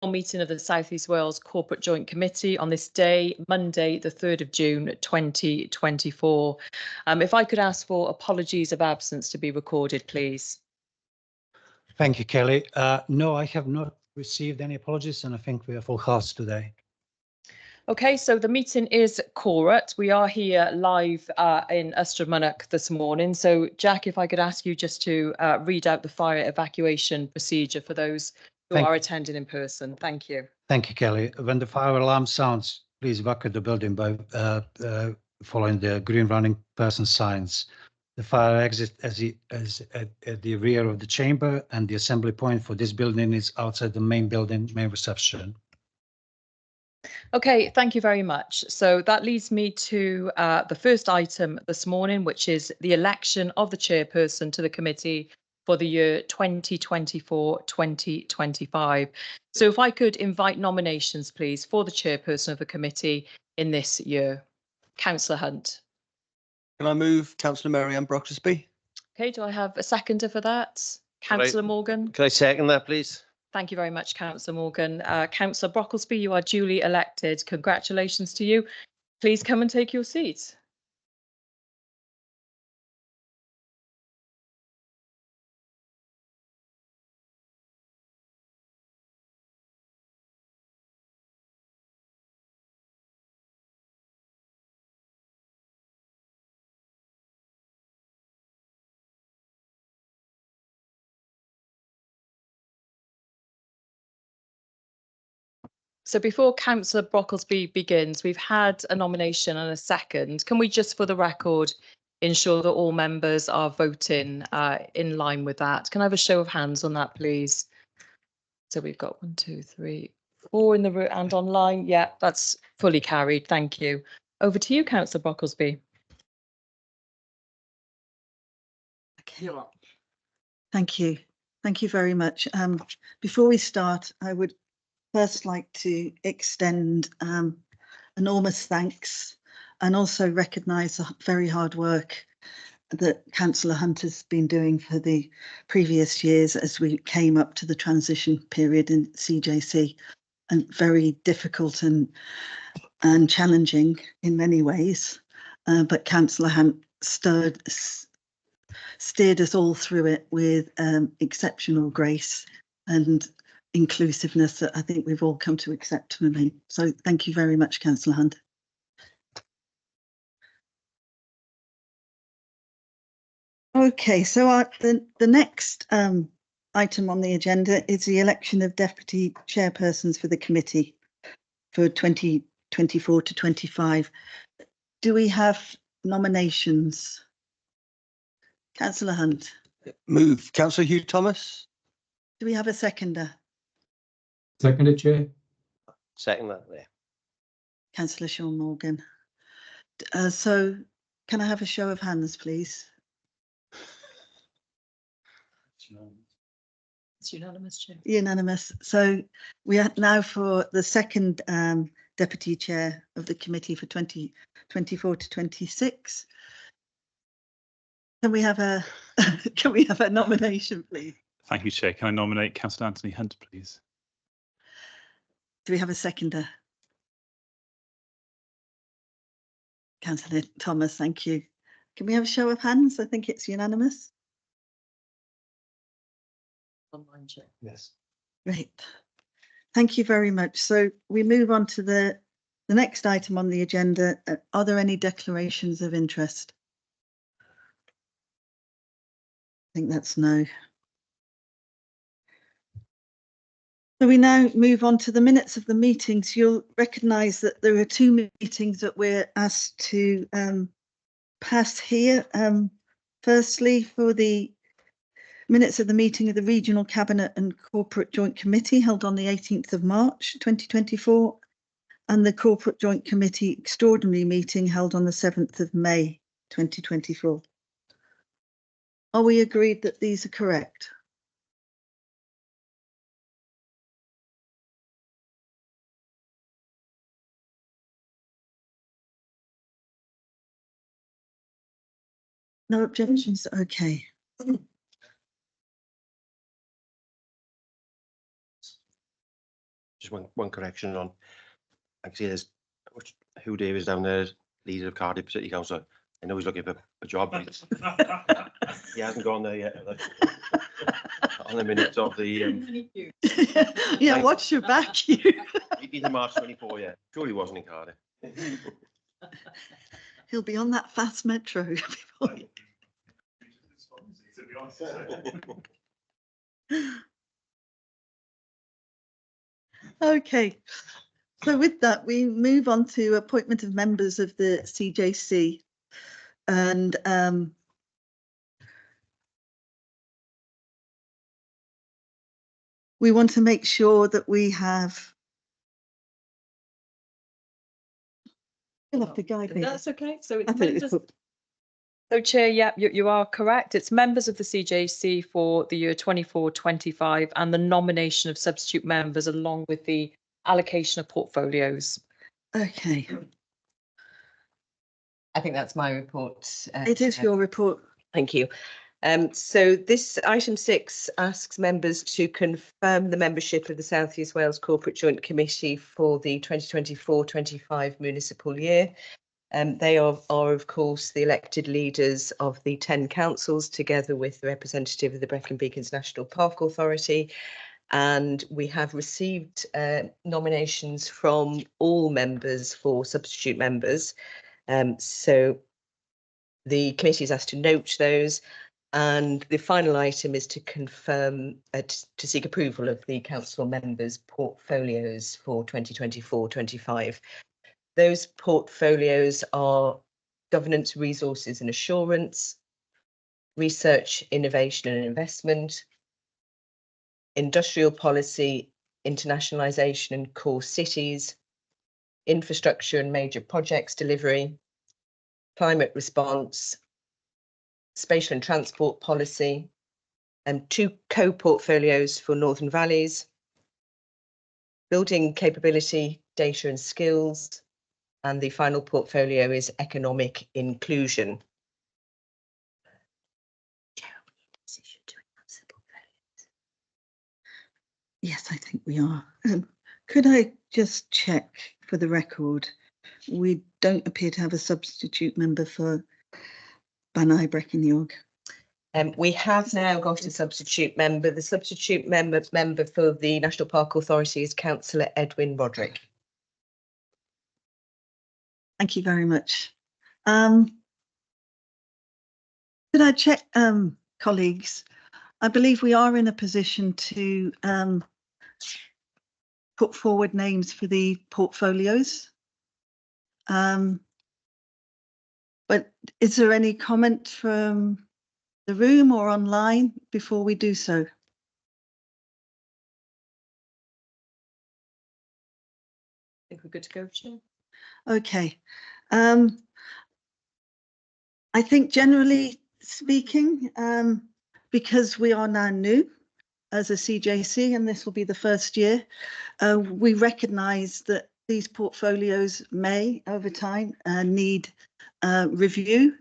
meeting of the South East Wales Corporate Joint Committee on this day, Monday, the 3rd of June, 2024. If I could ask for apologies of absence to be recorded, please. Thank you, Kelly. No, I have not received any apologies, and I think we are full house today. Okay, so the meeting is correct. We are here live in Ystrad this morning. So, Jack, if I could ask you just to read out the fire evacuation procedure for those who are attending in person. Thank you. Thank you, Kelly. When the fire alarm sounds, please evacuate the building by following the green running person signs. The fire exit at the rear of the chamber, and the assembly point for this building is outside the main building, main reception. Okay, thank you very much. So that leads me to the first item this morning, which is the election of the chairperson to the committee for the year 2024-2025. So if I could invite nominations, please, for the chairperson of the committee in this year. Councillor Hunt. Can I move Councillor Mary-Ann Brocklesby? Okay, do I have a seconder for that? Councillor Morgan. Can I second that, please? Thank you very much, Councillor Morgan. Councillor Brocklesby, you are duly elected. Congratulations to you. Please come and take your seat. So before Councillor Brocklesby begins, we've had a nomination and a second. Can we just, for the record, ensure that all members are voting in line with that? Can I have a show of hands on that, please? So we've got 1, 2, 3, 4 in the room and online. Yeah, that's fully carried. Thank you. Over to you, Councillor Brocklesby. Okay. Thank you. Thank you very much. Before we start, I would first like to extend enormous thanks and also recognise the very hard work that Councillor Hunt has been doing for the previous years as we came up to the transition period in CJC, and very difficult and challenging in many ways. But Councillor Hunt steered us all through it with exceptional grace and inclusiveness that I think we've all come to accept from him. So thank you very much, Councillor Hunt. Okay, so the next item on the agenda is the election of deputy chairpersons for the committee for 2024 to 25. Do we have nominations? Councillor Hunt. Move Councillor Hugh Thomas. Do we have a seconder? Seconded, Chair. Second that there. Councillor Sean Morgan. So can I have a show of hands, please? It's unanimous, Chair. Unanimous. So we are now for the second deputy chair of the committee for 2024 to 26. Can we have a nomination, please? Thank you, Chair. Can I nominate Councillor Anthony Hunt, please? Do we have a seconder? Councillor Thomas, thank you. Can we have a show of hands? I think it's unanimous. Online, Chair. Yes. Great. Thank you very much. So we move on to the next item on the agenda. Are there any declarations of interest? I think that's no. So we now move on to the minutes of the meetings. You'll recognise that there are two meetings that we're asked to pass here. Firstly, for the minutes of the meeting of the Regional Cabinet and Corporate Joint Committee held on the 18th of March 2024, and the Corporate Joint Committee Extraordinary Meeting held on the 7th of May 2024. Are we agreed that these are correct? No objections? Okay. just one correction on. I can see there's Hugh Davis down there, leader of Cardiff City Council. I know he's looking for a job. But he hasn't gone there yet. On the minutes of the Yeah, watch your back, you. 18th of March 24. Yeah, sure he wasn't in Cardiff. He'll be on that fast metro before he- Okay, so with that, we move on to appointment of members of the CJC. And we want to make sure that we have. You'll have to guide me. That's okay. So I it's thought it was members. put- So Chair, yeah, you are correct. It's members of the CJC for the year 24-25 and the nomination of substitute members along with the allocation of portfolios. Okay, I think that's my report. it is Chair. your report. Thank you. So this item 6 asks members to confirm the membership of the South East Wales Corporate Joint Committee for the 2024-25 municipal year. They are of course the elected leaders of the 10 councils together with the representative of the Brecon Beacons National Park Authority. And we have received nominations from all members for substitute members. So the committee is asked to note those, and the final item is to confirm to seek approval of the council members' portfolios for 2024-25. Those portfolios are governance, resources and assurance, research, innovation and investment, industrial policy, internationalisation and core cities, infrastructure and major projects delivery, climate response, spatial and transport policy, and 2 co-portfolios for Northern Valleys, building capability, data and skills, and the final portfolio is economic inclusion. Yes, I think we are. Could I just check for the record? We don't appear to have a substitute member for Banai Brecon York. We have now got a substitute member. The substitute member for the National Park Authority is Councillor Edwin Roderick. Thank you very much. Could I check, colleagues? I believe we are in a position to put forward names for the portfolios. But is there any comment from the room or online before we do so? I think we're good to go, Chair. Okay. I think generally speaking, because we are now new as a CJC and this will be the first year, we recognise that these portfolios may over time need review,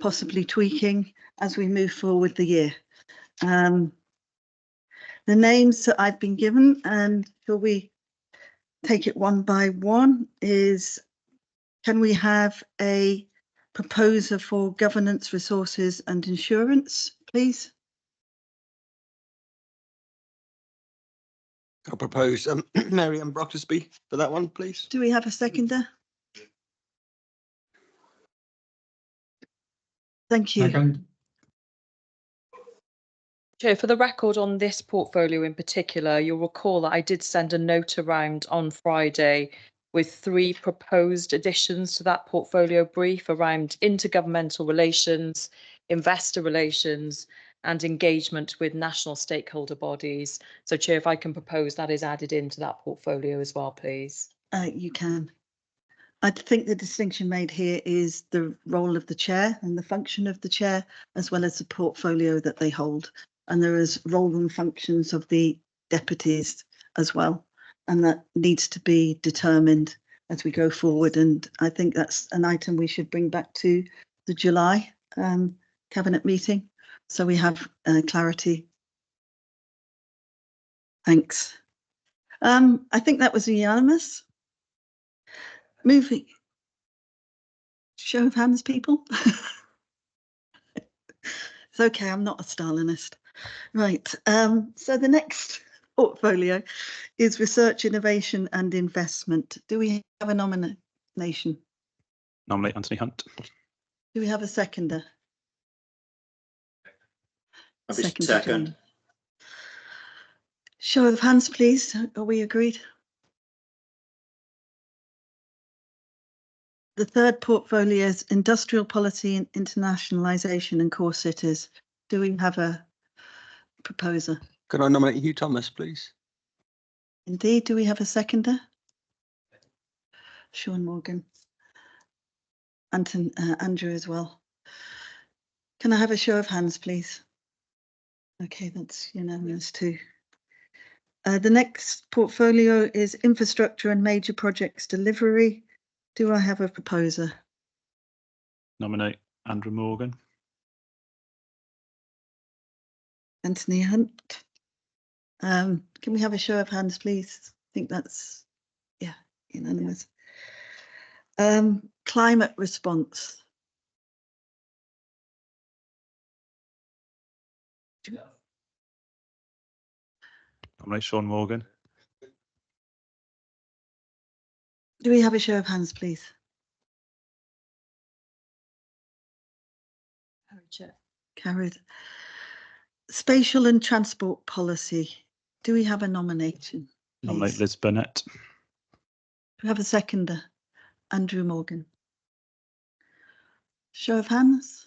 possibly tweaking as we move forward the year. The names that I've been given, and shall we take it one by one, is can we have a proposer for governance, resources and insurance, please? I'll propose Mary Ann Brocklesby for that one, please. Do we have a seconder? Thank you. Second. Chair, for the record on this portfolio in particular, you'll recall that I did send a note around on Friday with 3 proposed additions to that portfolio brief around intergovernmental relations, investor relations, and engagement with national stakeholder bodies. So, Chair, if I can propose that is added into that portfolio as well, please. You can. I think the distinction made here is the role of the chair and the function of the chair, as well as the portfolio that they hold. And there is role and functions of the deputies as well. And that needs to be determined as we go forward. And I think that's an item we should bring back to the July cabinet meeting. So we have clarity. Thanks. I think that was unanimous. Moving. Show of hands, people. It's okay, I'm not a Stalinist. Right, so the next portfolio is research, innovation and investment. Do we have a nomination? Nominate Anthony Hunt. Do we have a seconder? Second. Jane. Show of hands, please. Are we agreed? The third portfolio is industrial policy and internationalisation and core cities. Do we have a proposer? Can I nominate Hugh Thomas, please? Indeed. Do we have a seconder? Sean Morgan. Andrew as well. Can I have a show of hands, please? Okay, that's unanimous too. The next portfolio is infrastructure and major projects delivery. Do I have a proposer? Nominate Andrew Morgan. Anthony Hunt. Can we have a show of hands, please? I think that's, yeah, unanimous. Climate response. Nominate Sean Morgan. Do we have a show of hands, please? Carried. Spatial and transport policy. Do we have a nomination? Nominate please? Liz Burnett. Do we have a seconder? Andrew Morgan. Show of hands.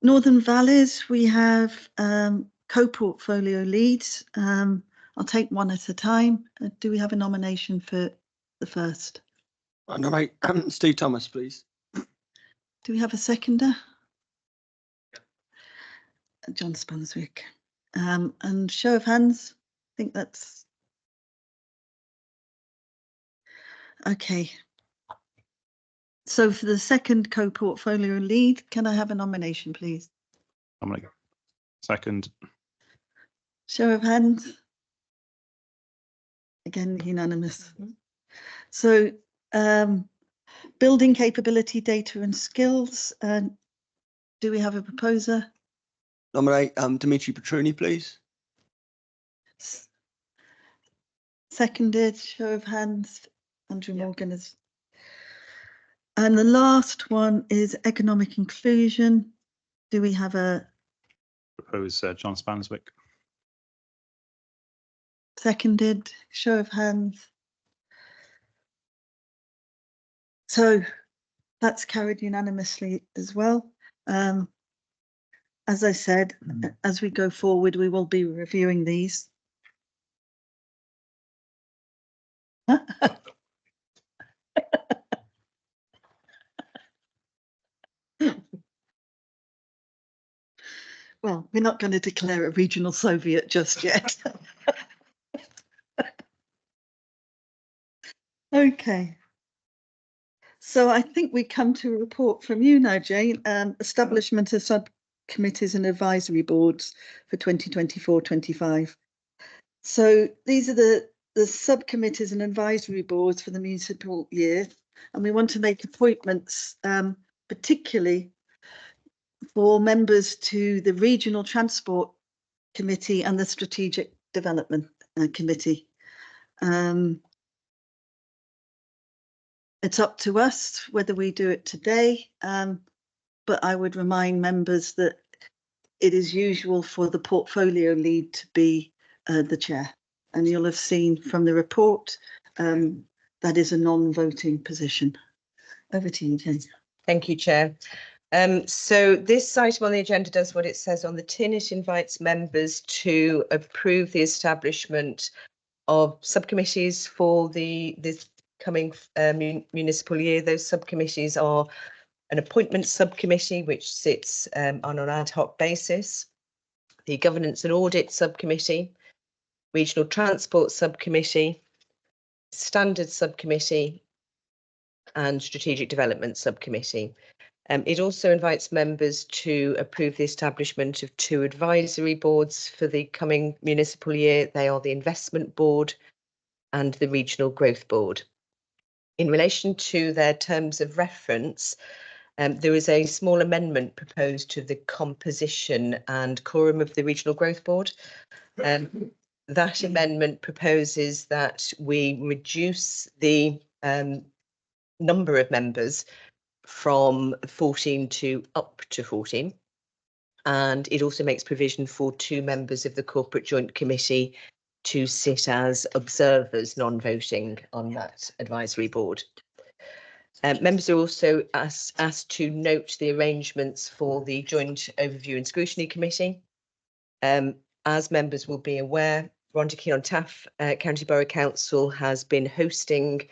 Northern Valleys, we have co-portfolio leads. I'll take one at a time. Do we have a nomination for the first? I nominate Steve Thomas, please. Do we have a seconder? John Spanswick. And show of hands, I think that's okay. So for the second co-portfolio lead, can I have a nomination, please? Nominate. Second. Show of hands. Again, unanimous. So building capability, data and skills. Do we have a proposer? Nominate Dimitri Petroni, please. Seconded, show of hands. Andrew Morgan is. And the last one is economic inclusion. Do we have a Propose John Spanswick. seconded, show of hands? So that's carried unanimously as well. As I said, as we go forward, we will be reviewing these. Well, we're not going to declare a regional Soviet just yet. Okay. So I think we come to a report from you now, Jane, establishment of subcommittees and advisory boards for 2024-25. So these are the subcommittees and advisory boards for the municipal year, and we want to make appointments, particularly for members to the Regional Transport Committee and the Strategic Development Committee. It's up to us whether we do it today, but I would remind members that it is usual for the portfolio lead to be the chair, and you'll have seen from the report that is a non-voting position. Over to you, Jane. Thank you, Chair. So this item on the agenda does what it says on the tin. It invites members to approve the establishment of subcommittees for this coming municipal year. Those subcommittees are an appointment subcommittee, which sits on an ad hoc basis, the governance and audit subcommittee, regional transport subcommittee, standards subcommittee, and strategic development subcommittee. It also invites members to approve the establishment of 2 advisory boards for the coming municipal year. They are the Investment Board and the Regional Growth Board. In relation to their terms of reference, there is a small amendment proposed to the composition and quorum of the Regional Growth Board. That amendment proposes that we reduce the number of members from 14 to up to 14. And it also makes provision for 2 members of the Corporate Joint Committee to sit as observers, non-voting on that advisory board. Members are also asked to note the arrangements for the Joint Overview and Scrutiny Committee. As members will be aware, Rhondda-Cynon-Taf County Borough Council has been hosting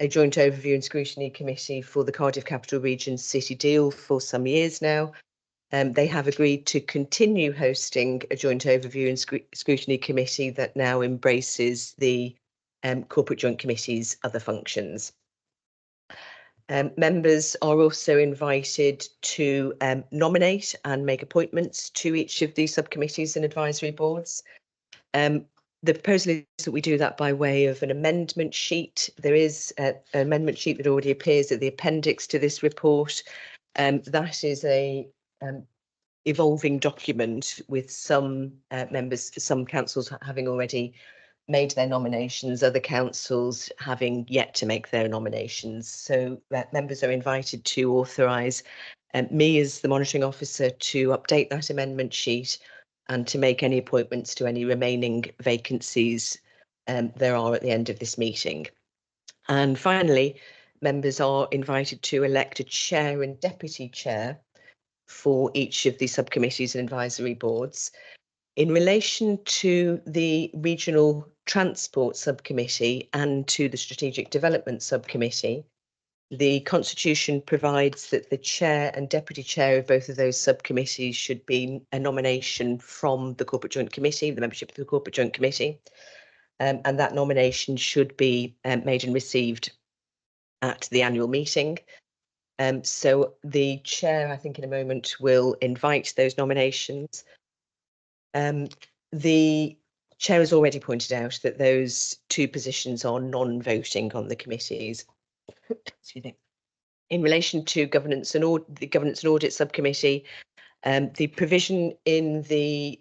a Joint Overview and Scrutiny Committee for the Cardiff Capital Region City Deal for some years now. They have agreed to continue hosting a Joint Overview and Scrutiny Committee that now embraces the Corporate Joint Committee's other functions. Members are also invited to nominate and make appointments to each of these subcommittees and advisory boards. The proposal is that we do that by way of an amendment sheet. There is an amendment sheet that already appears at the appendix to this report. That is a evolving document with some members, some councils having already made their nominations, other councils having yet to make their nominations. So members are invited to authorise me as the monitoring officer to update that amendment sheet and to make any appointments to any remaining vacancies there are at the end of this meeting. And finally, members are invited to elect a chair and deputy chair for each of the subcommittees and advisory boards. In relation to the Regional Transport Subcommittee and to the Strategic Development Subcommittee, the Constitution provides that the chair and deputy chair of both of those subcommittees should be a nomination from the Corporate Joint Committee, the membership of the Corporate Joint Committee, and that nomination should be made and received at the annual meeting. So the chair, I think in a moment, will invite those nominations. The chair has already pointed out that those 2 positions are non-voting on the committees. Excuse me. In relation to the Governance and Audit Subcommittee, the provision in the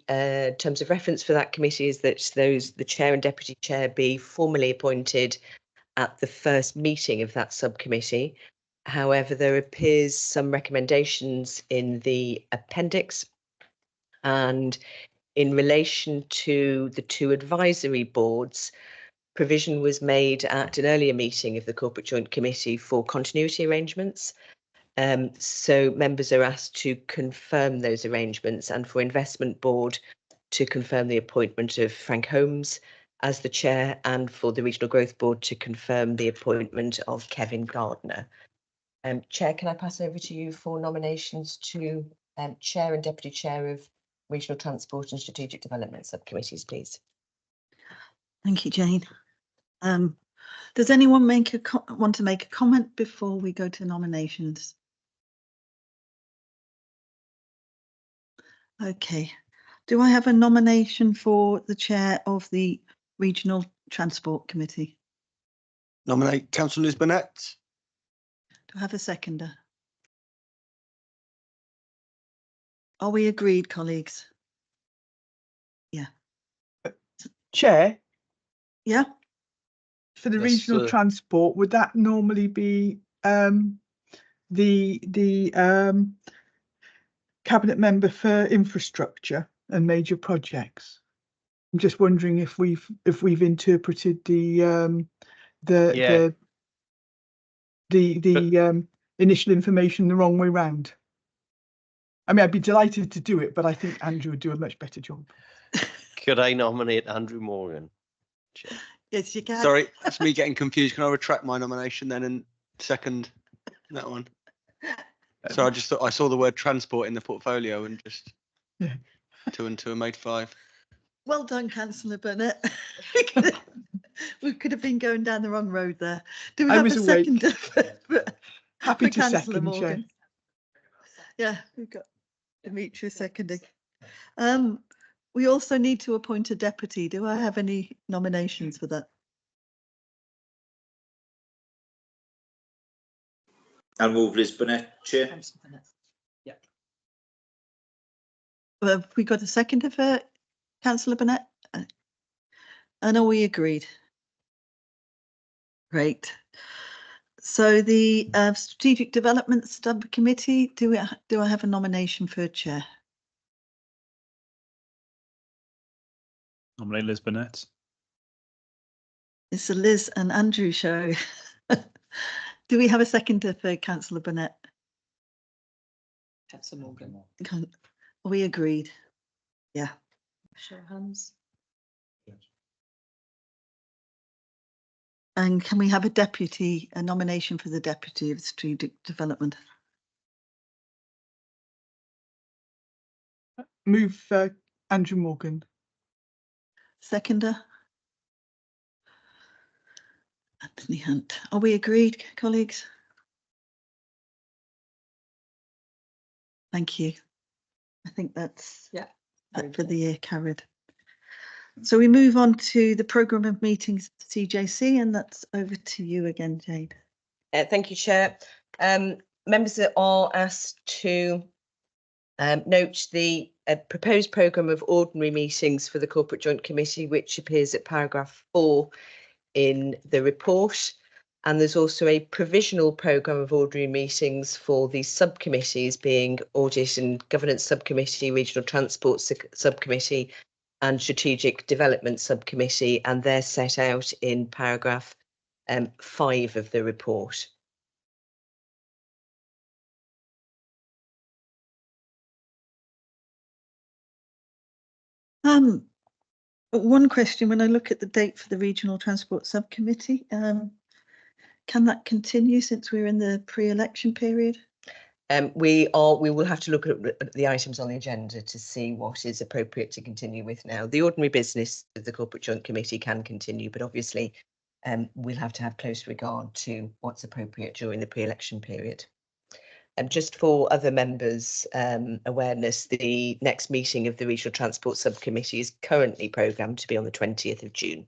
terms of reference for that committee is that the chair and deputy chair be formally appointed at the first meeting of that subcommittee. However, there appears some recommendations in the appendix, and in relation to the 2 advisory boards, provision was made at an earlier meeting of the Corporate Joint Committee for continuity arrangements. So members are asked to confirm those arrangements, and for Investment Board to confirm the appointment of Frank Holmes as the chair, and for the Regional Growth Board to confirm the appointment of Kevin Gardner. Chair, can I pass over to you for nominations to chair and deputy chair of Regional Transport and Strategic Development subcommittees, please? Thank you, Jane. Does anyone want to make a comment before we go to nominations? Okay. Do I have a nomination for the chair of the Regional Transport Committee? Nominate Councillor Liz Burnett. Do I have a seconder? Are we agreed, colleagues? Yeah. Chair, Yeah. for the Yes, regional transport, would that normally be the cabinet member for infrastructure and major projects? I'm just wondering if we've interpreted the initial information the wrong way round. I mean, I'd be delighted to do it, but I think Andrew would do a much better job. Could I nominate Andrew Morgan? Chair? Yes, you can. Sorry, that's me getting confused. Can I retract my nomination then and second that one? So I just thought I saw the word transport in the portfolio and just 2 and 2 made 5. Well done, Councillor Burnett. We could have been going down the wrong road there. Do we I have was a awake. seconder? Happy to Councillor second, Chair. Morgan. Yeah, we've got Demetria seconding. We also need to appoint a deputy. Do I have any nominations for that? I'll move Liz Burnett, Chair. Have we got a seconder for Councillor Burnett? And are we agreed? Great. So the Strategic Development Subcommittee, do I have a nomination for chair? Nominate Liz Burnett. It's a Liz and Andrew show. Do we have a seconder for Councillor Burnett? Councillor Morgan. Are we agreed? Yeah. Show of hands. And can we have a nomination for the deputy of strategic development? Move Andrew Morgan. Seconder? Anthony Hunt. Are we agreed, colleagues? Thank you. I think that's that for the year carried. So we move on to the programme of meetings at CJC, and that's over to you again, Jade. Thank you, Chair. Members are asked to note the proposed programme of ordinary meetings for the Corporate Joint Committee, which appears at paragraph 4 in the report. And there's also a provisional programme of ordinary meetings for the subcommittees, being Audit and Governance Subcommittee, Regional Transport Subcommittee and Strategic Development Subcommittee, and they're set out in paragraph 5 of the report. One question, when I look at the date for the Regional Transport Subcommittee, can that continue since we're in the pre-election period? We will have to look at the items on the agenda to see what is appropriate to continue with now. The ordinary business of the Corporate Joint Committee can continue, but obviously we'll have to have close regard to what's appropriate during the pre-election period. Just for other members' awareness, the next meeting of the Regional Transport Subcommittee is currently programmed to be on the 20th of June.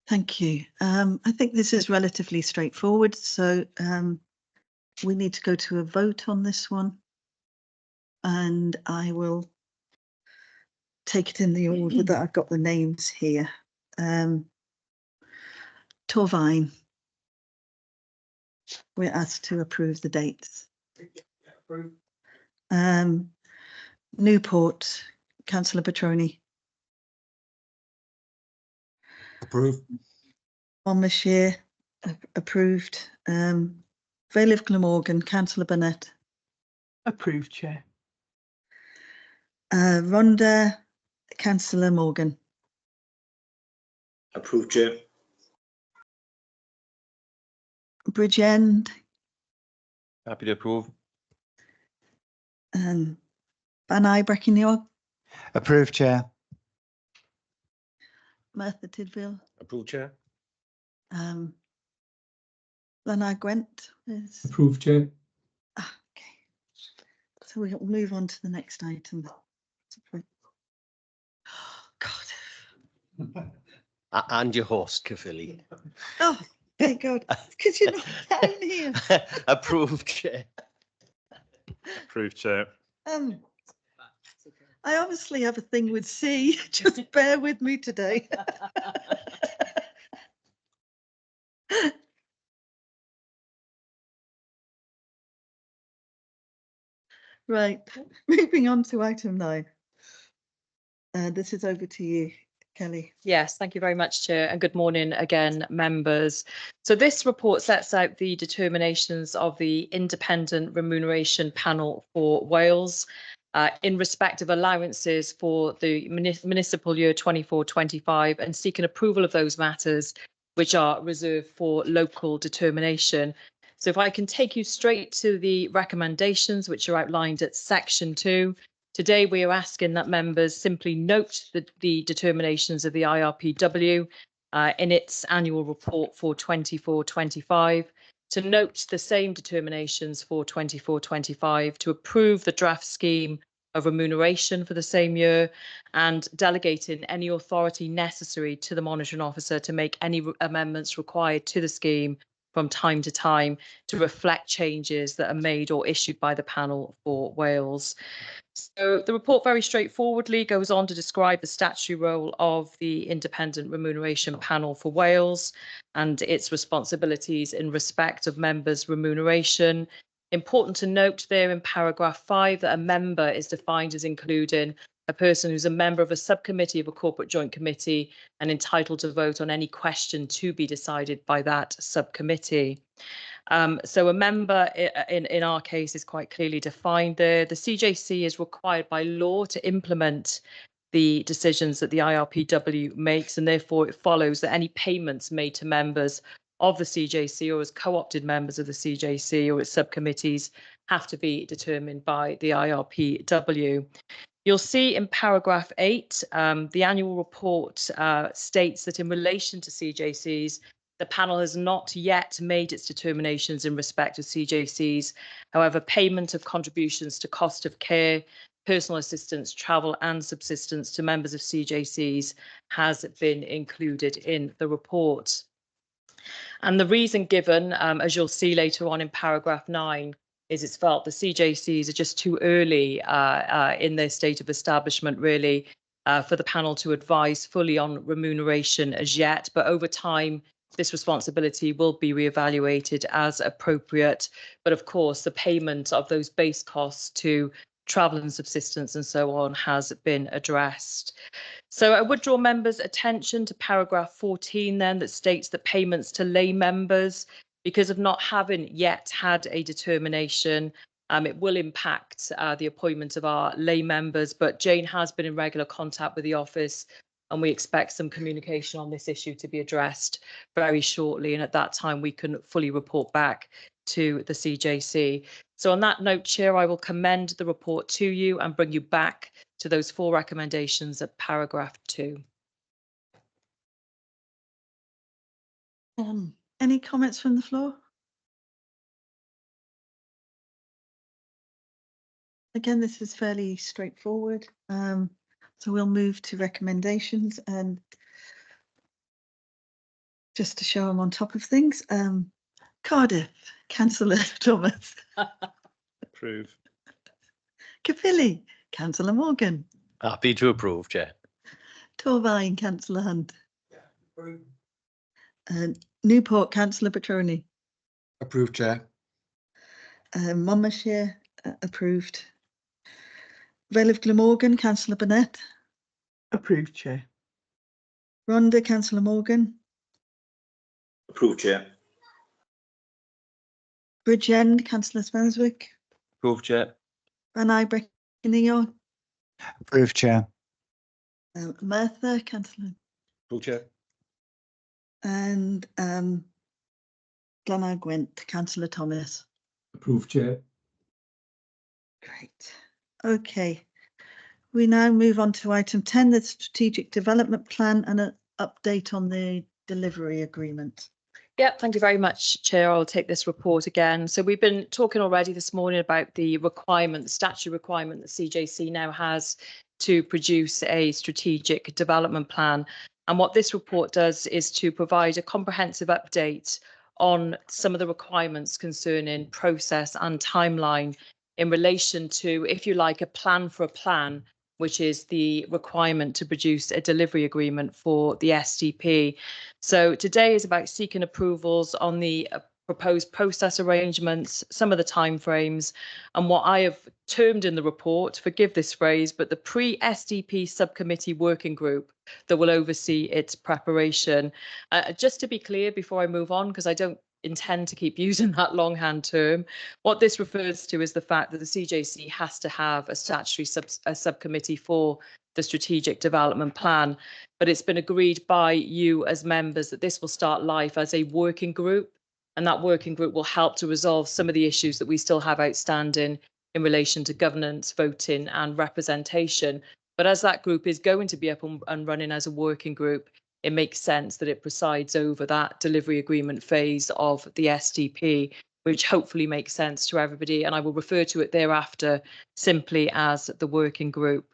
Thank you. I think this is relatively straightforward, so we need to go to a vote on this one, and I will take it in the order that I've got the names here. Torvine, we're asked to approve the dates. Newport, Councillor Petroni. Approve. Monmouthshire, approved. Vale of Glamorgan, Councillor Burnett. Approved, Chair. Rhondda, Councillor Morgan. Approved, Chair. Bridgend. Happy to approve. Van Breckenyor. Approved, Chair. Merthyr Tydfil. Approved, Chair. Lanark Gwent is Approved, Chair. okay. So we'll move on to the next item. Oh, God. And your horse, Cavilli. Oh, thank God. Because you're not down here. Approved, Chair. Approved, Chair. I obviously have a thing with C. Just bear with me today. Right, moving on to item 9. This is over to you, Kelly. Yes, thank you very much, Chair, and good morning again, members. So this report sets out the determinations of the Independent Remuneration Panel for Wales in respect of allowances for the municipal year 24-25 and seeking approval of those matters which are reserved for local determination. So if I can take you straight to the recommendations which are outlined at section 2. Today we are asking that members simply note the determinations of the IRPW in its annual report for 24-25. to note the same determinations for 24-25, to approve the draft scheme of remuneration for the same year, and delegating any authority necessary to the monitoring officer to make any amendments required to the scheme from time to time to reflect changes that are made or issued by the panel for Wales. So the report very straightforwardly goes on to describe the statutory role of the Independent Remuneration Panel for Wales and its responsibilities in respect of members' remuneration. Important to note there in paragraph 5 that a member is defined as including a person who's a member of a subcommittee of a corporate joint committee and entitled to vote on any question to be decided by that subcommittee. So a member in our case is quite clearly defined there. The CJC is required by law to implement the decisions that the IRPW makes, and therefore it follows that any payments made to members of the CJC or as co-opted members of the CJC or its subcommittees have to be determined by the IRPW. You'll see in paragraph 8, the annual report states that in relation to CJCs, the panel has not yet made its determinations in respect of CJCs. However, payment of contributions to cost of care, personal assistance, travel and subsistence to members of CJCs has been included in the report. And the reason given, as you'll see later on in paragraph 9, is it's felt the CJCs are just too early in their state of establishment, really, for the panel to advise fully on remuneration as yet. But over time, this responsibility will be reevaluated as appropriate. But of course, the payment of those base costs to travel and subsistence and so on has been addressed. So I would draw members' attention to paragraph 14 then that states that payments to lay members, because of not having yet had a determination, it will impact the appointment of our lay members. But Jane has been in regular contact with the office and we expect some communication on this issue to be addressed very shortly. And at that time, we can fully report back to the CJC. So on that note, Chair, I will commend the report to you and bring you back to those 4 recommendations at paragraph 2. Any comments from the floor? Again, this is fairly straightforward. So we'll move to recommendations, and just to show I'm on top of things. Cardiff, Councillor Thomas. Approve. Caerphilly, Councillor Morgan. Happy to approve, Chair. Torvine, Councillor Hunt. Newport, Councillor Petroni. Approved, Chair. Monmouthshire, approved. Vale of Glamorgan, Councillor Burnett. Approved, Chair. Rhondda, Councillor Morgan. Approved, Chair. Bridgend, Councillor Spelswick. Approved, Chair. Van Eyck-Breckenio. Approved, Chair. Merthyr, Councillor. Approved, Chair. And Glenagh Gwent, Councillor Thomas. Approved, Chair. Great. Okay. We now move on to item 10, the strategic development plan and an update on the delivery agreement. Yeah, thank you very much, Chair. I'll take this report again. So we've been talking already this morning about the requirement, the statutory requirement that CJC now has to produce a strategic development plan. And what this report does is to provide a comprehensive update on some of the requirements concerning process and timeline in relation to, if you like, a plan for a plan, which is the requirement to produce a delivery agreement for the SDP. So today is about seeking approvals on the proposed process arrangements, some of the timeframes, and what I have termed in the report, forgive this phrase, but the pre-SDP subcommittee working group that will oversee its preparation. Just to be clear before I move on, because I don't intend to keep using that longhand term, what this refers to is the fact that the CJC has to have a statutory subcommittee for the strategic development plan, but it's been agreed by you as members that this will start life as a working group, and that working group will help to resolve some of the issues that we still have outstanding in relation to governance, voting and representation. But as that group is going to be up and running as a working group, it makes sense that it presides over that delivery agreement phase of the SDP, which hopefully makes sense to everybody. And I will refer to it thereafter simply as the working group.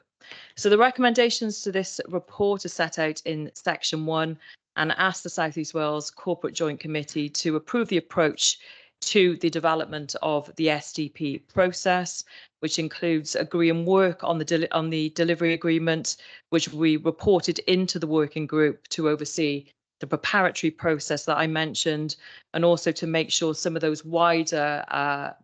So the recommendations to this report are set out in section 1 and ask the South East Wales Corporate Joint Committee to approve the approach to the development of the SDP process, which includes agreeing work on the delivery agreement, which we reported into the working group to oversee the preparatory process that I mentioned, and also to make sure some of those wider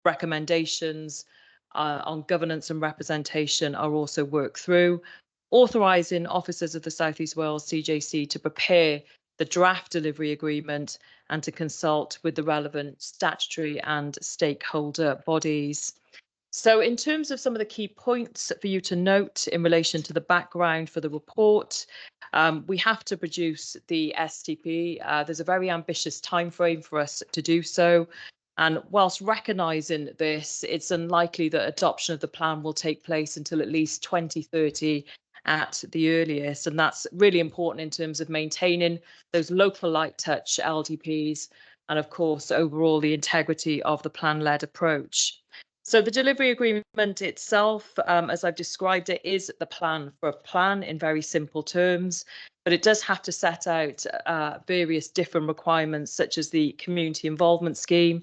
recommendations on governance and representation are also worked through, authorising officers of the South East Wales CJC to prepare the draft delivery agreement and to consult with the relevant statutory and stakeholder bodies. So in terms of some of the key points for you to note in relation to the background for the report, we have to produce the SDP. There's a very ambitious timeframe for us to do so. And whilst recognising this, it's unlikely that adoption of the plan will take place until at least 2030 at the earliest. And that's really important in terms of maintaining those local light touch LDPs and, of course, overall the integrity of the plan-led approach. So the delivery agreement itself, as I've described it, is the plan for a plan in very simple terms, but it does have to set out various different requirements, such as the community involvement scheme,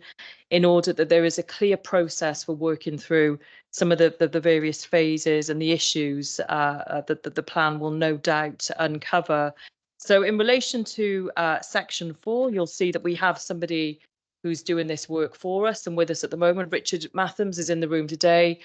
in order that there is a clear process for working through some of the various phases and the issues that the plan will no doubt uncover. So in relation to section 4, you'll see that we have somebody who's doing this work for us and with us at the moment. Richard Mathams is in the room today,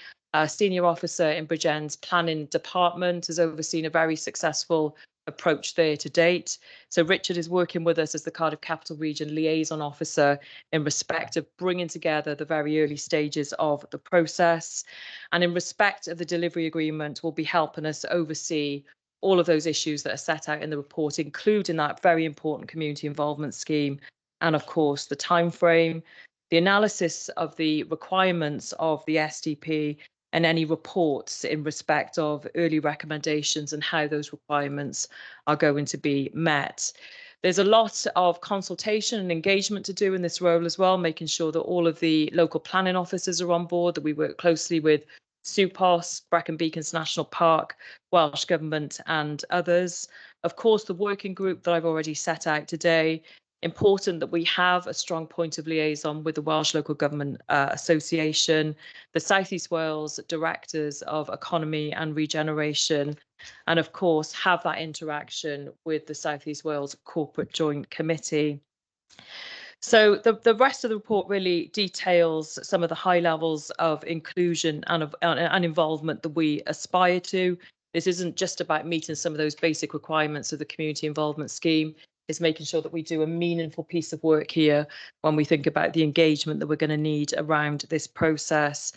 senior officer in Bridgend's planning department, has overseen a very successful approach there to date. So Richard is working with us as the Cardiff Capital Region liaison officer in respect of bringing together the very early stages of the process. And in respect of the delivery agreement, will be helping us oversee all of those issues that are set out in the report, including that very important community involvement scheme, and of course the time frame, the analysis of the requirements of the SDP, and any reports in respect of early recommendations and how those requirements are going to be met. There's a lot of consultation and engagement to do in this role as well, making sure that all of the local planning officers are on board, that we work closely with SUPOS, Brecon Beacons National Park, Welsh Government and others. Of course, the working group that I've already set out today. Important that we have a strong point of liaison with the Welsh Local Government Association, the South East Wales Directors of Economy and Regeneration, and of course have that interaction with the South East Wales Corporate Joint Committee. So the rest of the report really details some of the high levels of inclusion and involvement that we aspire to. This isn't just about meeting some of those basic requirements of the community involvement scheme. Is making sure that we do a meaningful piece of work here when we think about the engagement that we're going to need around this process.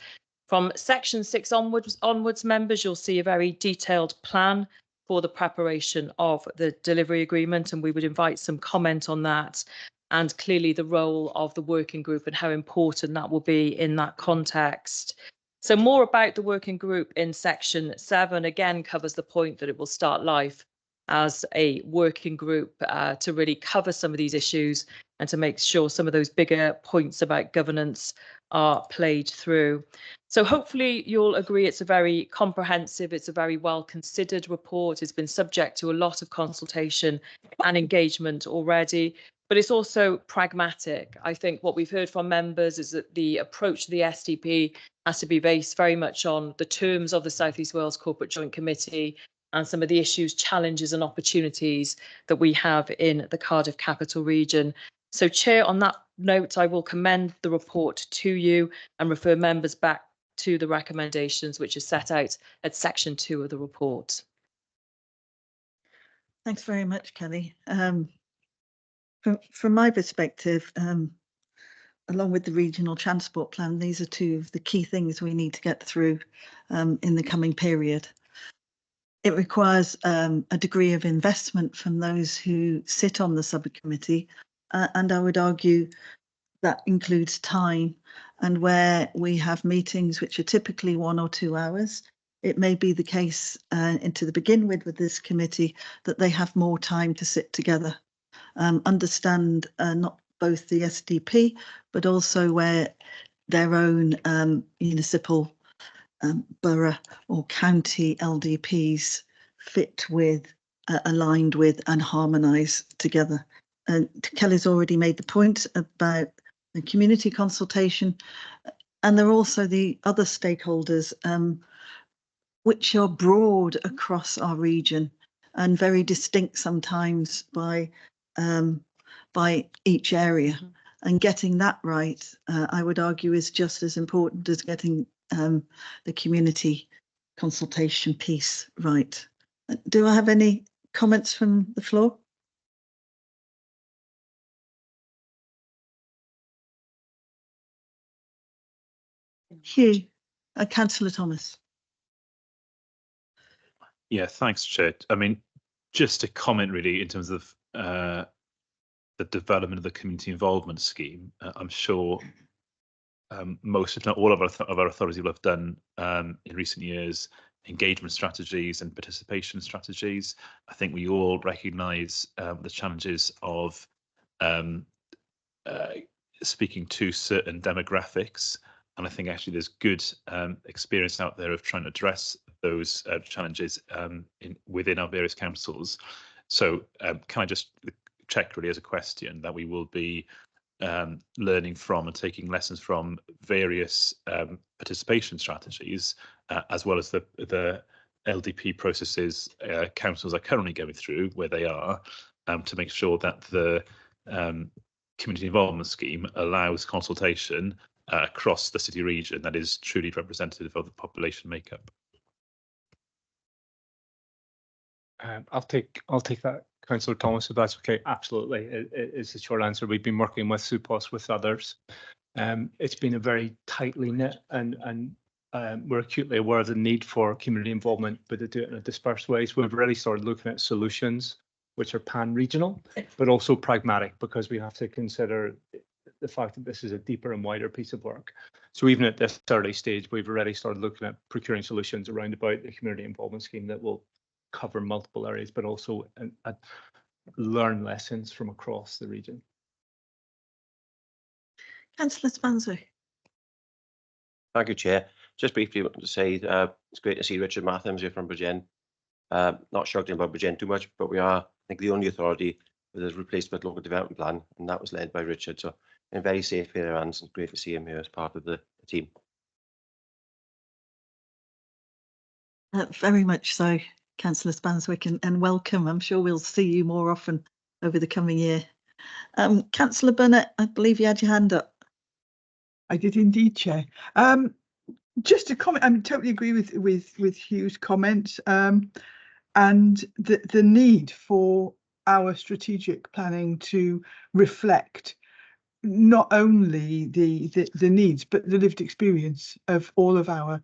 From section 6 onwards, members, you'll see a very detailed plan for the preparation of the delivery agreement, and we would invite some comment on that, and clearly the role of the working group and how important that will be in that context. So more about the working group in section 7 again covers the point that it will start life as a working group to really cover some of these issues and to make sure some of those bigger points about governance are played through. So hopefully you'll agree it's a very comprehensive, it's a very well considered report. It's been subject to a lot of consultation and engagement already, but it's also pragmatic. I think what we've heard from members is that the approach to the SDP has to be based very much on the terms of the South East Wales Corporate Joint Committee and some of the issues, challenges and opportunities that we have in the Cardiff Capital Region. So, Chair, on that note, I will commend the report to you and refer members back to the recommendations which are set out at section 2 of the report. Thanks very much, Kelly. From my perspective, along with the regional transport plan, these are two of the key things we need to get through in the coming period. It requires a degree of investment from those who sit on the subcommittee, and I would argue that includes time, and where we have meetings which are typically 1 or 2 hours, it may be the case and to begin with this committee that they have more time to sit together, understand not both the SDP but also where their own municipal, borough or county LDPs fit with, aligned with and harmonise together. And Kelly's already made the point about the community consultation, and there are also the other stakeholders which are broad across our region and very distinct sometimes by each area. And getting that right, I would argue, is just as important as getting the community consultation piece right. Do I have any comments from the floor? Hugh, Councillor Thomas. Yeah, thanks, Chair. I mean, just a comment really in terms of the development of the community involvement scheme. I'm sure most, if not all, of our authorities will have done in recent years engagement strategies and participation strategies. I think we all recognise the challenges of speaking to certain demographics, and I think actually there's good experience out there of trying to address those challenges within our various councils. So can I just check really as a question that we will be learning from and taking lessons from various participation strategies, as well as the LDP processes councils are currently going through where they are, to make sure that the community involvement scheme allows consultation across the city region that is truly representative of the population makeup. I'll take that, Councillor Thomas, if that's okay. Absolutely, it's the short answer. We've been working with SUPOS, with others. It's been a very tightly knit, and we're acutely aware of the need for community involvement, but to do it in a dispersed way. So we've already started looking at solutions which are pan-regional, but also pragmatic, because we have to consider the fact that this is a deeper and wider piece of work. So even at this early stage, we've already started looking at procuring solutions around about the community involvement scheme that will cover multiple areas, but also learn lessons from across the region. Councillor Spanzer. Thank you, Chair. Just briefly want to say it's great to see Richard Mathams here from Bridgend. Not struggling about Bridgend too much, but we are, I think, the only authority with a replacement local development plan, and that was led by Richard. So in very safe hands, and great to see him here as part of the team. Very much so, Councillor Spanswick, and welcome. I'm sure we'll see you more often over the coming year. Councillor Burnett, I believe you had your hand up. I did indeed, Chair. Just a comment. I totally agree with Hugh's comments, and the need for our strategic planning to reflect not only the needs but the lived experience of all of our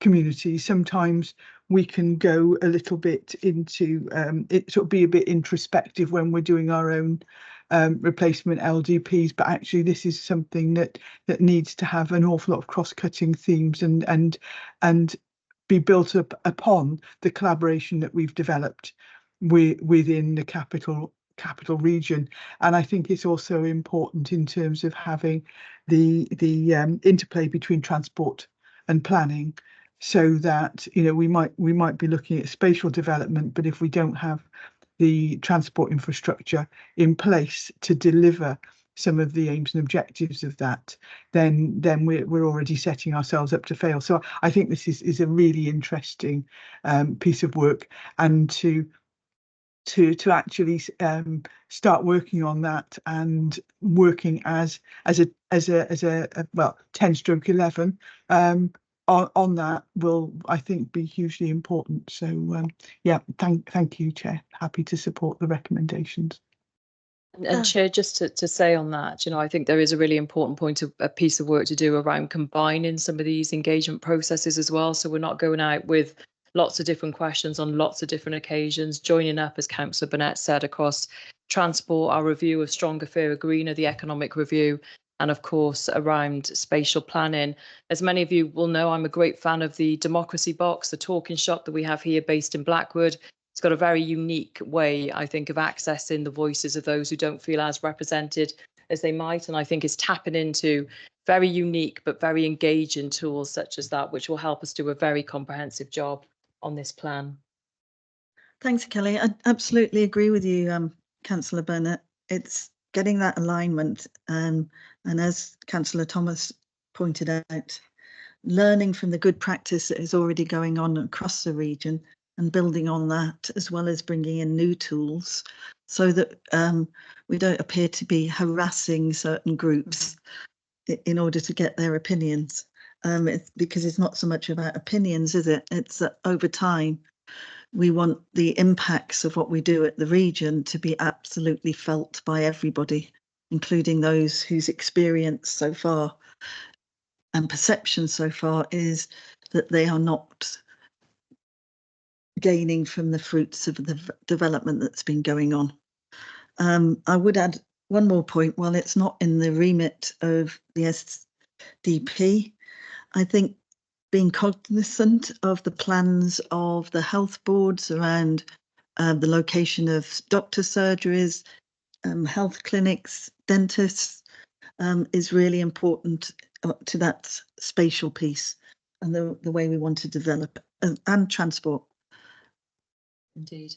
communities. Sometimes we can go a little bit into it, sort of be a bit introspective when we're doing our own replacement LDPs, but actually this is something that needs to have an awful lot of cross-cutting themes and be built up upon the collaboration that we've developed within the capital region. And I think it's also important in terms of having the interplay between transport and planning, so that, you know, we might be looking at spatial development, but if we don't have the transport infrastructure in place to deliver some of the aims and objectives of that, then we're already setting ourselves up to fail. So I think this is a really interesting piece of work, and to actually start working on that and working as a well 10/11 on that will, I think, be hugely important. So yeah, thank you, Chair. Happy to support the recommendations. And Chair, just to say on that, you know, I think there is a really important point of a piece of work to do around combining some of these engagement processes as well. So we're not going out with lots of different questions on lots of different occasions, joining up, as Councillor Burnett said, across transport, our review of Stronger, Fairer, Greener, the economic review, and of course around spatial planning. As many of you will know, I'm a great fan of the Democracy Box, the talking shop that we have here based in Blackwood. It's got a very unique way, I think, of accessing the voices of those who don't feel as represented as they might, and I think it's tapping into very unique but very engaging tools such as that, which will help us do a very comprehensive job on this plan. Thanks, Kelly. I absolutely agree with you, Councillor Burnett. It's getting that alignment, and as Councillor Thomas pointed out, learning from the good practice that is already going on across the region and building on that, as well as bringing in new tools so that we don't appear to be harassing certain groups in order to get their opinions. Because it's not so much about opinions, is it? It's that over time, we want the impacts of what we do at the region to be absolutely felt by everybody, including those whose experience so far and perception so far is that they are not gaining from the fruits of the development that's been going on. I would add one more point. While it's not in the remit of the SDP, I think being cognizant of the plans of the health boards around the location of doctor surgeries, health clinics, dentists, is really important to that spatial piece and the way we want to develop and transport. Indeed.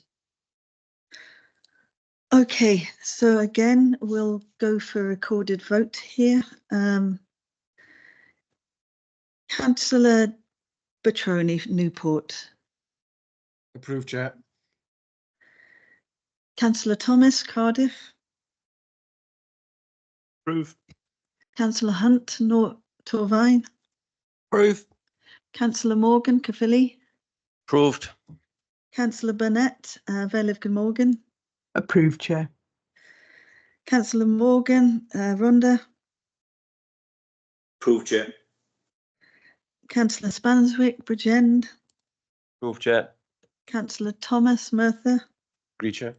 Okay, so again, we'll go for a recorded vote here. Councillor Batroni, Newport. Approved, Chair. Councillor Thomas, Cardiff. Approve. Councillor Hunt, Torvine. Approve. Councillor Morgan, Caerphilly. Approved. Councillor Burnett, Vale of Glamorgan. Approved, Chair. Councillor Morgan, Rhondda. Approved, Chair. Councillor Spanswick, Bridgend. Approved, Chair. Councillor Thomas, Merthyr. Agree, Chair.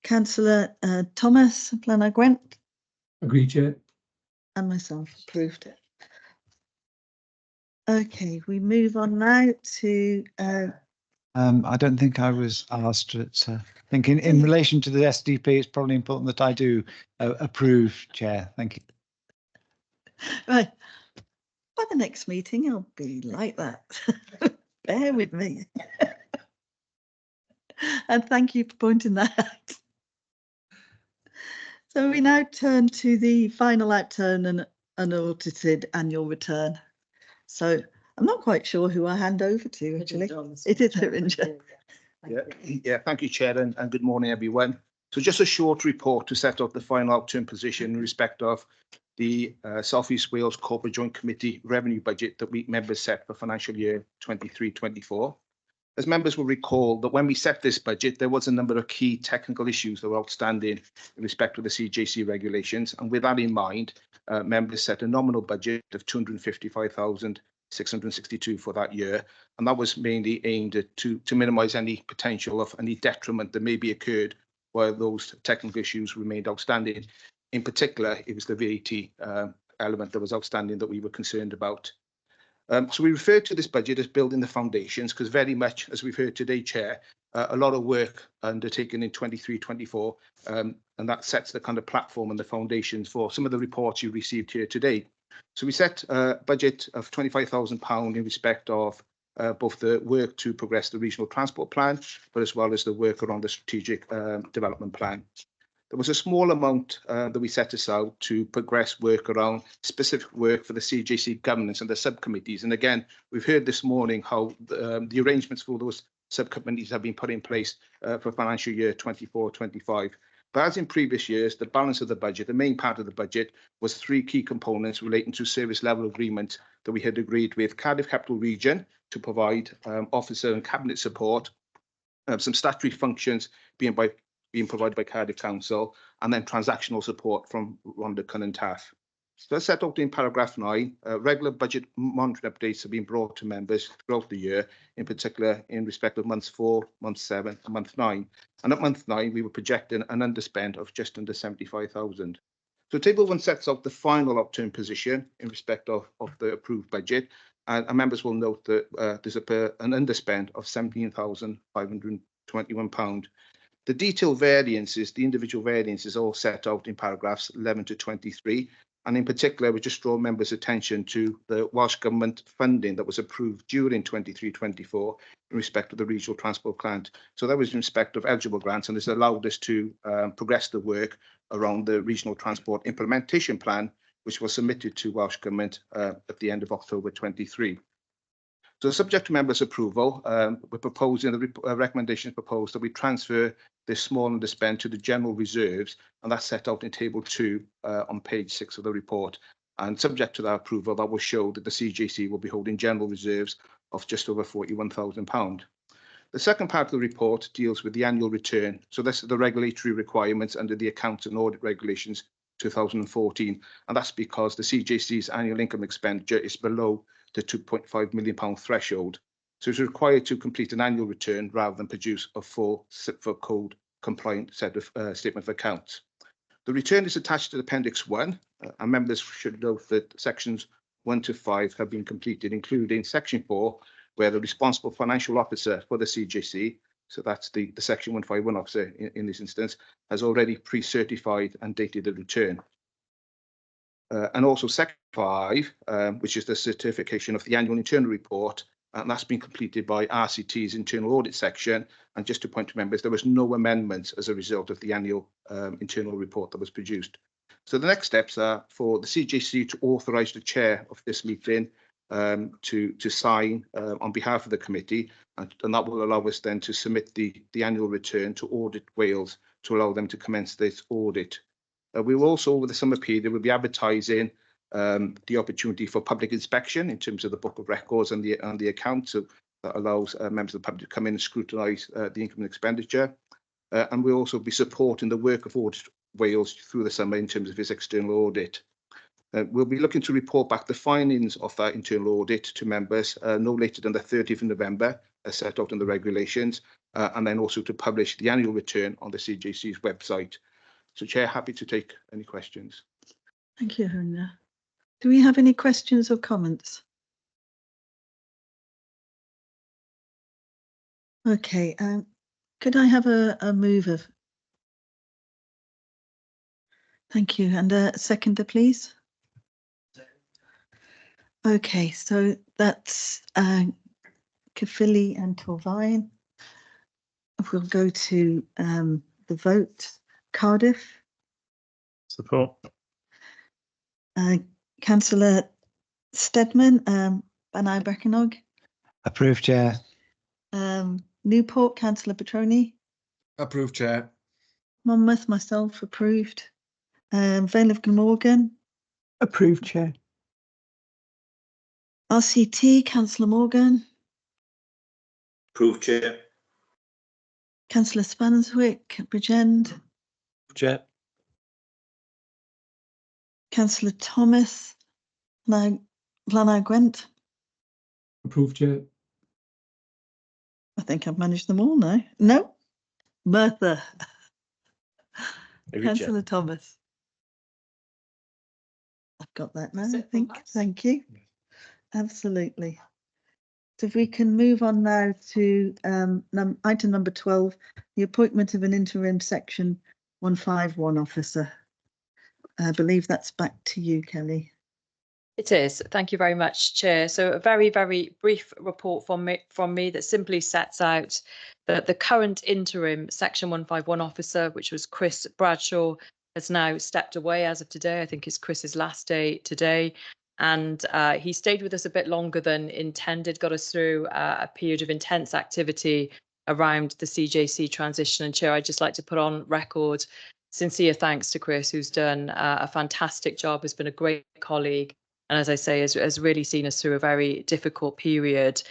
Councillor Thomas, Blanagh Gwent. Agreed, Chair. And myself, approved it. Okay, we move on now to I don't think I was asked. It's, I think in relation to the SDP, it's probably important that I do approve, Chair. Thank you. right. By the next meeting, I'll be like that. Bear with me. And thank you for pointing that out. So we now turn to the final outturn and unaudited annual return. So I'm not quite sure who I hand over to, actually. It is Harinder. Yeah, thank you, Chair, and good morning, everyone. So just a short report to set up the final outturn position in respect of the South East Wales Corporate Joint Committee revenue budget that we members set for financial year 23-24. As members will recall that when we set this budget, there was a number of key technical issues that were outstanding in respect of the CJC regulations. And with that in mind, members set a nominal budget of 255,662 for that year. And that was mainly aimed at to minimise any potential of any detriment that may be occurred while those technical issues remained outstanding. In particular, it was the VAT element that was outstanding that we were concerned about. So we refer to this budget as building the foundations because very much, as we've heard today, Chair, a lot of work undertaken in 23-24, and that sets the kind of platform and the foundations for some of the reports you received here today. So we set a budget of £25,000 in respect of both the work to progress the regional transport plan, but as well as the work around the strategic development plan. There was a small amount that we set aside to progress work around specific work for the CJC governance and the subcommittees. And again, we've heard this morning how the arrangements for those subcommittees have been put in place for financial year 24-25. But as in previous years, the balance of the budget, the main part of the budget, was three key components relating to service level agreement that we had agreed with Cardiff Capital Region to provide officer and cabinet support, some statutory functions being provided by Cardiff Council, and then transactional support from Rhondda Cynn Taff. So as set out in paragraph 9, regular budget monitoring updates have been brought to members throughout the year, in particular in respect of months 4, month 7 and month 9. And at month 9, we were projecting an underspend of just under 75,000. So table 1 sets out the final outturn position in respect of the approved budget, and members will note that there's an underspend of £17,521. The detailed variances, the individual variances, are all set out in paragraphs 11 to 23. And in particular, we just draw members' attention to the Welsh Government funding that was approved during 23-24 in respect of the regional transport grant. So that was in respect of eligible grants, and this allowed us to progress the work around the regional transport implementation plan, which was submitted to Welsh Government at the end of October 23. So subject to members' approval, we're proposing, the recommendation is proposed that we transfer this small underspend to the general reserves, and that's set out in table 2 on page 6 of the report. And subject to that approval, that will show that the CJC will be holding general reserves of just over £41,000. The second part of the report deals with the annual return. So this is the regulatory requirements under the Accounts and Audit Regulations 2014, and that's because the CJC's annual income expenditure is below the £2.5 million threshold. So it's required to complete an annual return rather than produce a full CIPFA code compliant set of statement of accounts. The return is attached to Appendix 1, and members should note that sections 1 to 5 have been completed, including section 4, where the responsible financial officer for the CJC, so that's the section 151 officer in this instance, has already pre-certified and dated the return. And also section 5, which is the certification of the annual internal report, and that's been completed by RCT's internal audit section. And just to point to members, there was no amendments as a result of the annual internal report that was produced. So the next steps are for the CJC to authorise the chair of this meeting to sign on behalf of the committee, and that will allow us then to submit the annual return to Audit Wales to allow them to commence this audit. We will also, over the summer period, we'll be advertising the opportunity for public inspection in terms of the book of records and the account, so that allows members of the public to come in and scrutinise the income and expenditure. And we'll also be supporting the work of Audit Wales through the summer in terms of his external audit. We'll be looking to report back the findings of that internal audit to members no later than the 30th of November, as set out in the regulations, and then also to publish the annual return on the CJC's website. So, Chair, happy to take any questions. Thank you, Hona. Do we have any questions or comments? Okay, could I have a mover? Thank you, and a seconder, please. Okay, so that's Caerphilly and Torfaen. We'll go to the vote. Cardiff. Support. Councillor Steadman, Banai Breckennog. Approved, Chair. Newport, Councillor Petroni. Approved, Chair. Monmouth, myself, approved. Vale of Glamorgan. Approved, Chair. RCT, Councillor Morgan. Approved, Chair. Councillor Spanswick, Bridgend. Chair. Councillor Thomas, Lanark Gwent. Approved, Chair. I think I've managed them all now. No, Merthyr. Councillor Thomas. I've got that now, I think. Thank you. Absolutely. So if we can move on now to item number 12, the appointment of an interim section 151 officer. I believe that's back to you, Kelly. It is. Thank you very much, Chair. So a very, very brief report from me that simply sets out that the current interim Section 151 officer, which was Chris Bradshaw, has now stepped away as of today. I think it's Chris's last day today. And he stayed with us a bit longer than intended, got us through a period of intense activity around the CJC transition. And Chair, I'd just like to put on record sincere thanks to Chris, who's done a fantastic job, has been a great colleague, and as I say, has really seen us through a very difficult period.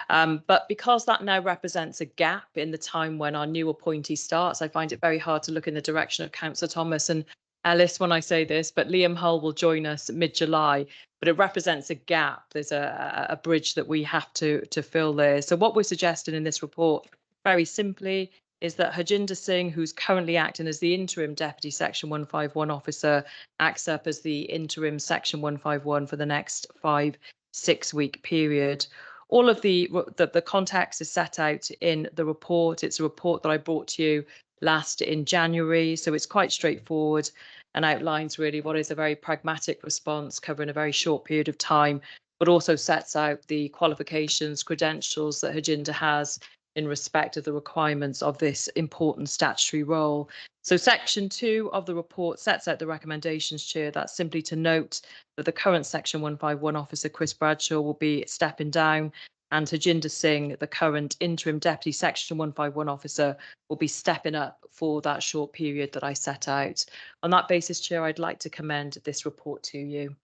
But because that now represents a gap in the time when our new appointee starts, I find it very hard to look in the direction of Councillor Thomas and Ellis when I say this, but Liam Hull will join us mid-July, but it represents a gap. There's a bridge that we have to fill there. So what we're suggesting in this report, very simply, is that Harjinder Singh, who's currently acting as the interim deputy Section 151 officer, acts up as the interim Section 151 for the next 5-6 week period. All of the context is set out in the report. It's a report that I brought to you last in January, so it's quite straightforward and outlines really what is a very pragmatic response covering a very short period of time, but also sets out the qualifications, credentials that Harjinder has in respect of the requirements of this important statutory role. So Section 2 of the report sets out the recommendations, Chair. That's simply to note that the current Section 151 officer, Chris Bradshaw, will be stepping down, and Harjinder Singh, the current interim deputy Section 151 officer, will be stepping up for that short period that I set out. On that basis, Chair, I'd like to commend this report to you.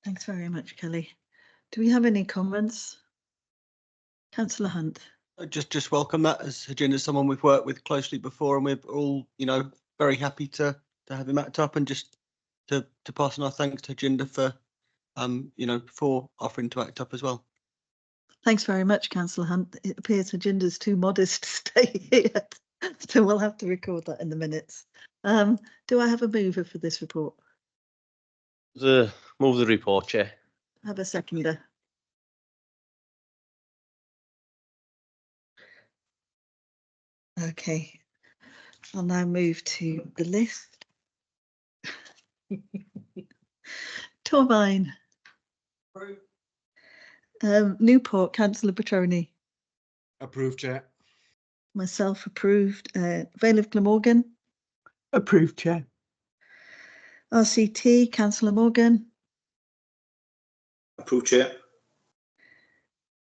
Thanks very much, Kelly. Do we have any comments? Councillor Hunt. Just welcome that, as Harjinder is someone we've worked with closely before, and we're all, very happy to have him act up, and just to pass on our thanks to Harjinder for, for offering to act up as well. Thanks very much, Councillor Hunt. It appears Harjinder's too modest to stay here, so we'll have to record that in the minutes. Do I have a mover for this report? Move the report, Chair. Have a seconder. Okay, I'll now move to the list. Torvine. Newport, Councillor Petroni. Approved, Chair. Myself approved. Vale of Glamorgan. Approved, Chair. RCT, Councillor Morgan. Approved, Chair.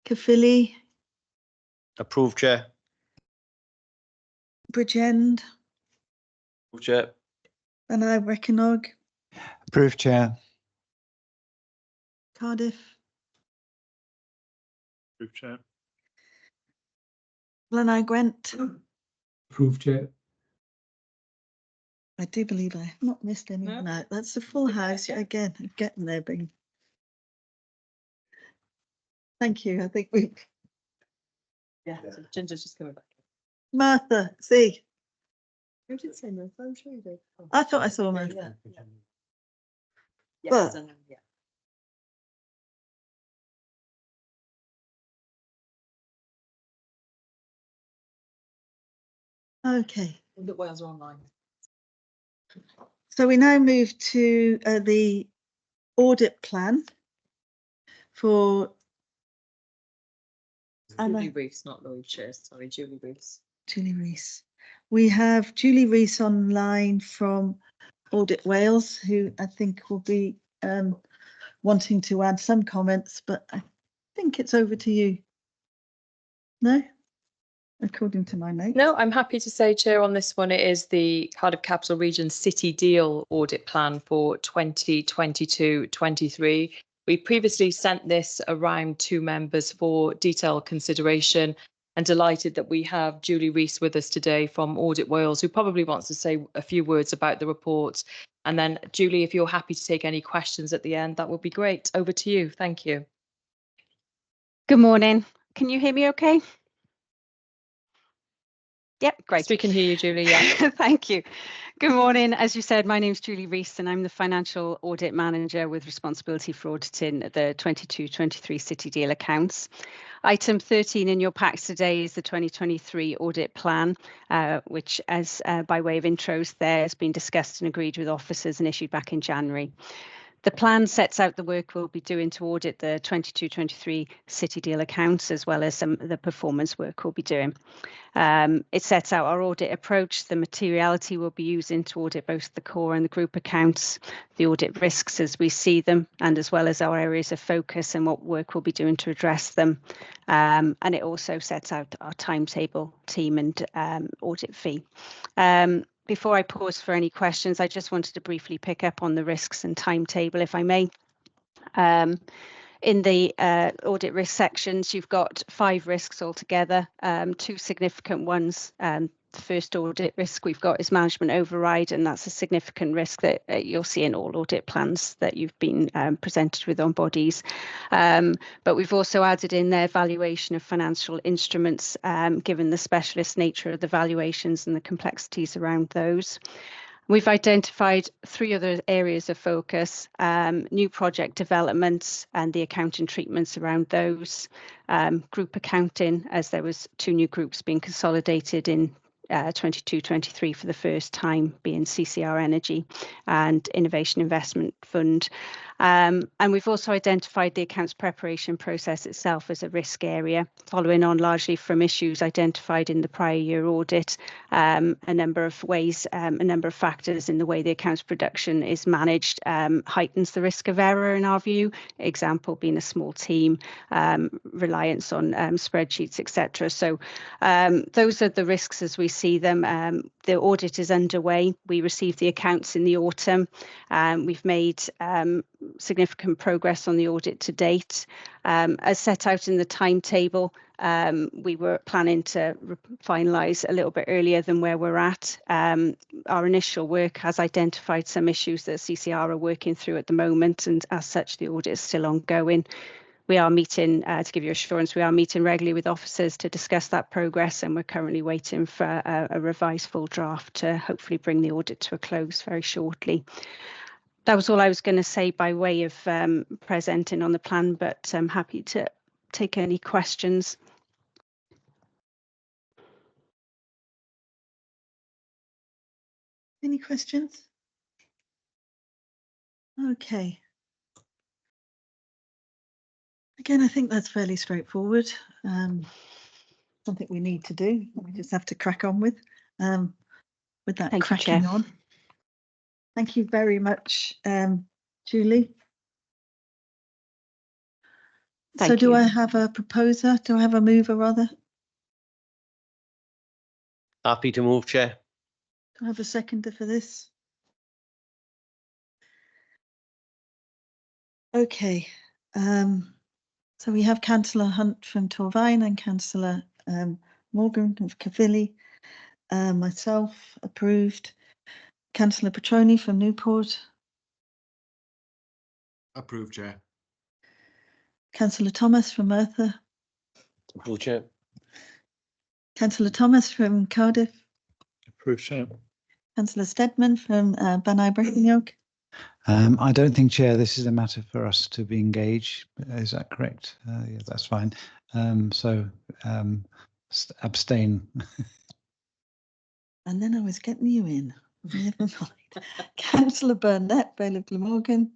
Caerphilly. Approved, Chair. Bridgend. Approved, Chair. And I Reckinog. Approved, Chair. Cardiff. Approved, Chair. Glenai Gwent. Approved, Chair. I do believe I have not missed anyone out. That's the full house again. I'm getting there, Bing. Thank you. I think we. Yeah, so Ginger's just coming back. Martha, see. Who did say Martha? I'm sure you did. Oh. I thought I saw Martha. Yeah. Yes, and yeah. Okay. The Wales are online. So we now move to the audit plan for Julie Rees, not Lloyd Chairs. Sorry, Julie Rees. Julie Rees. We have Julie Rees online from Audit Wales, who I think will be wanting to add some comments, but I think it's over to you. No? According to my notes. No, I'm happy to say, Chair, on this one, it is the Cardiff Capital Region City Deal Audit Plan for 2022-23. We previously sent this around to members for detailed consideration, and delighted that we have Julie Rees with us today from Audit Wales, who probably wants to say a few words about the report. And then, Julie, if you're happy to take any questions at the end, that would be great. Over to you. Thank you. Good morning. Can you hear me okay? Yep, great. So we can hear you, Julie. Yeah. Thank you. Good morning. As you said, my name is Julie Rees and I'm the Financial Audit Manager with responsibility for auditing the 22-23 City Deal accounts. Item 13 in your packs today is the 2023 audit plan, which, as by way of intros, there has been discussed and agreed with officers and issued back in January. The plan sets out the work we'll be doing to audit the 22-23 City Deal accounts, as well as some of the performance work we'll be doing. It sets out our audit approach, the materiality we'll be using to audit both the core and the group accounts, the audit risks as we see them, and as well as our areas of focus and what work we'll be doing to address them. And it also sets out our timetable, team and audit fee. Before I pause for any questions, I just wanted to briefly pick up on the risks and timetable, if I may. In the audit risk sections, you've got 5 risks altogether, 2 significant ones The first audit risk we've got is management override, and that's a significant risk that you'll see in all audit plans that you've been presented with on bodies. But we've also added in there valuation of financial instruments, given the specialist nature of the valuations and the complexities around those. We've identified 3 other areas of focus: new project developments and the accounting treatments around those, group accounting, as there was 2 new groups being consolidated in 22-23 for the first time, being CCR Energy and Innovation Investment Fund. And we've also identified the accounts preparation process itself as a risk area, following on largely from issues identified in the prior year audit. A number of ways, a number of factors in the way the accounts production is managed heightens the risk of error in our view. Example being a small team, reliance on spreadsheets, etc. So those are the risks as we see them. The audit is underway. We received the accounts in the autumn. We've made significant progress on the audit to date. As set out in the timetable, we were planning to finalise a little bit earlier than where we're at. Our initial work has identified some issues that CCR are working through at the moment, and as such the audit is still ongoing. We are meeting, to give you assurance, we are meeting regularly with officers to discuss that progress, and we're currently waiting for a revised full draft to hopefully bring the audit to a close very shortly. That was all I was going to say by way of presenting on the plan, but I'm happy to take any questions. Any questions? Okay. Again, I think that's fairly straightforward. Something we need to do. We just have to crack on with that. Thank you, cracking Chair. on. Thank you very much, Julie. So Thank do you. I have a proposer? Do I have a mover rather? Happy to move, Chair. Do I have a seconder for this? Okay. So we have Councillor Hunt from Torvine and Councillor Morgan of Cavilly. Myself approved. Councillor Petroni from Newport. Approved, Chair. Councillor Thomas from Merthyr. Approved, Chair. Councillor Thomas from Cardiff. Approved, Chair. Councillor Stedman from Banai Breckenyoke. I don't think, Chair, this is a matter for us to be engaged. Is that correct? Yeah, that's fine. Abstain. And then I was getting you in. Never mind. Councillor Burnett, Bailiff Glamorgan.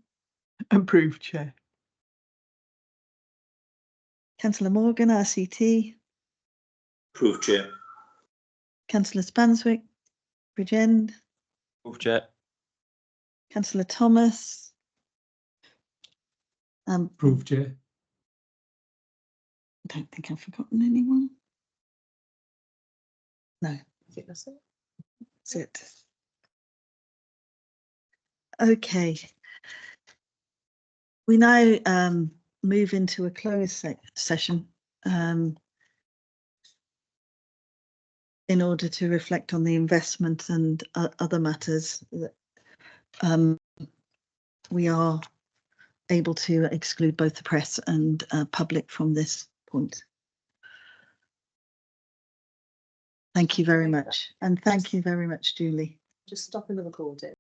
Approved, Chair. Councillor Morgan, RCT. Approved, Chair. Councillor Spanswick, Bridgend. Approved, Chair. Councillor Thomas. Approved, Chair. I don't think I've forgotten anyone. No, I think that's it. That's it. Okay. We now move into a closed session in order to reflect on the investment and other matters that we are able to exclude both the press and public from this point. Thank you very much. And thank you very much, Julie. Just stopping the recording.